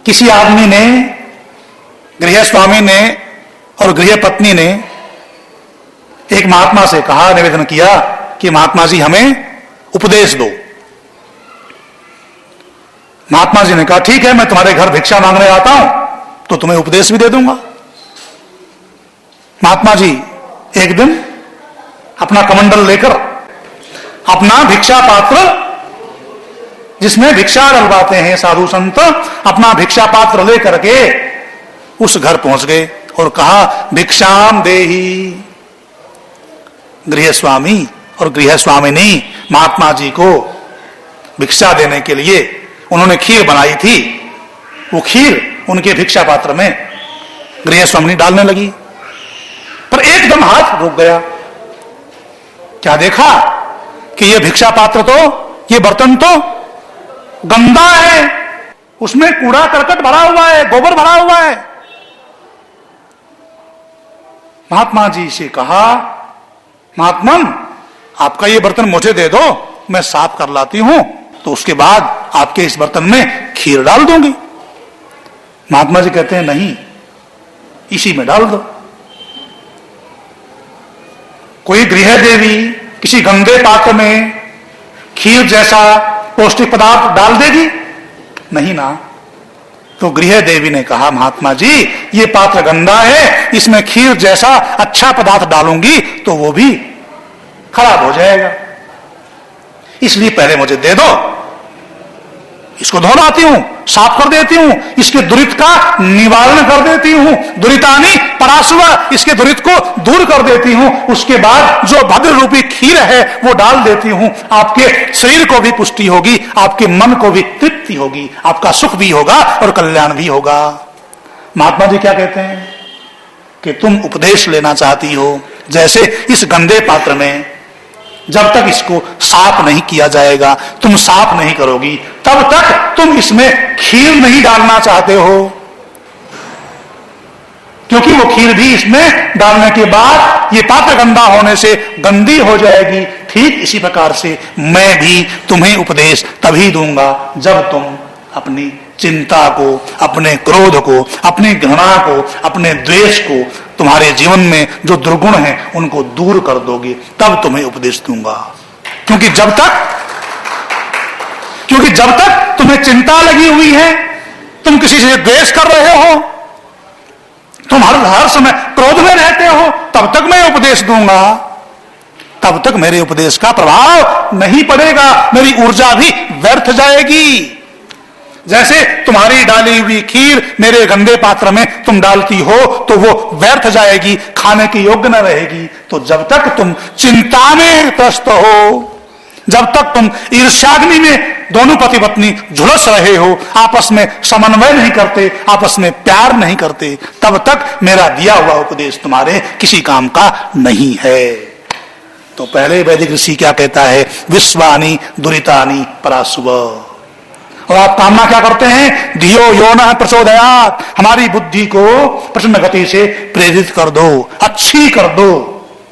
किसी आदमी ने, गृह स्वामी ने और गृह पत्नी ने एक महात्मा से कहा, निवेदन किया कि महात्मा जी हमें उपदेश दो। महात्मा जी ने कहा ठीक है, मैं तुम्हारे घर भिक्षा मांगने आता हूं तो तुम्हें उपदेश भी दे दूंगा। महात्मा जी एक दिन अपना कमंडल लेकर, अपना भिक्षा पात्र जिसमें भिक्षा डलवाते हैं साधु संत, अपना भिक्षा पात्र लेकर के उस घर पहुंच गए और कहा भिक्षाम देही। गृह स्वामी और गृह स्वामिनी महात्मा जी को भिक्षा देने के लिए उन्होंने खीर बनाई थी। वो खीर उनके भिक्षा पात्र में गृह स्वामिनी डालने लगी, पर एकदम हाथ रुक गया। क्या देखा कि ये भिक्षा पात्र तो, ये बर्तन तो गंदा है, उसमें कूड़ा करकट भरा हुआ है, गोबर भरा हुआ है। महात्मा जी से कहा महात्मन आपका ये बर्तन मुझे दे दो, मैं साफ कर लाती हूं, तो उसके बाद आपके इस बर्तन में खीर डाल दूंगी। महात्मा जी कहते हैं नहीं, इसी में डाल दो। कोई गृह देवी किसी गंदे पात्र में खीर जैसा पौष्टिक पदार्थ डाल देगी? नहीं ना। तो गृह देवी ने कहा महात्मा जी ये पात्र गंदा है, इसमें खीर जैसा अच्छा पदार्थ डालूंगी तो वो भी खराब हो जाएगा, इसलिए पहले मुझे दे दो, इसको धो लाती हूं, साफ कर देती हूं, इसके दुरित का निवारण कर देती हूं, दुरितानी परासुवा, इसके दुरित को दूर कर देती हूं। उसके बाद जो भद्र रूपी खीर है वो डाल देती हूं। आपके शरीर को भी पुष्टि होगी, आपके मन को भी तृप्ति होगी, आपका सुख भी होगा और कल्याण भी होगा। महात्मा जी क्या कहते हैं कि तुम उपदेश लेना चाहती हो, जैसे इस गंदे पात्र में जब तक इसको साफ नहीं किया जाएगा, तुम साफ नहीं करोगी, तब तक तुम इसमें खीर नहीं डालना चाहते हो, क्योंकि वो खीर भी इसमें डालने के बाद ये पात्र गंदा होने से गंदी हो जाएगी। ठीक इसी प्रकार से मैं भी तुम्हें उपदेश तभी दूंगा जब तुम अपनी चिंता को, अपने क्रोध को, अपनी घृणा को, अपने द्वेष को, तुम्हारे जीवन में जो दुर्गुण हैं उनको दूर कर दोगे, तब तुम्हें उपदेश दूंगा। क्योंकि जब तक तुम्हें चिंता लगी हुई है, तुम किसी से द्वेष कर रहे हो, तुम हर समय क्रोध में रहते हो, तब तक मैं उपदेश दूंगा, तब तक मेरे उपदेश का प्रभाव नहीं पड़ेगा, मेरी ऊर्जा भी व्यर्थ जाएगी। जैसे तुम्हारी डाली हुई खीर मेरे गंदे पात्र में तुम डालती हो तो वो व्यर्थ जाएगी, खाने की योग्य न रहेगी। तो जब तक तुम चिंता में त्रस्त हो, जब तक तुम ईर्ष्याग्नि में दोनों पति पत्नी झुलस रहे हो, आपस में समन्वय नहीं करते, आपस में प्यार नहीं करते, तब तक मेरा दिया हुआ उपदेश तुम्हारे किसी काम का नहीं है। तो पहले वैदिक ऋषि क्या कहता है, विश्वानि दुरितानि परासुव। और आप कामना क्या करते हैं, धियो यो न प्रचोदयात्, हमारी बुद्धि को प्रचंड गति से प्रेरित कर दो, अच्छी कर दो।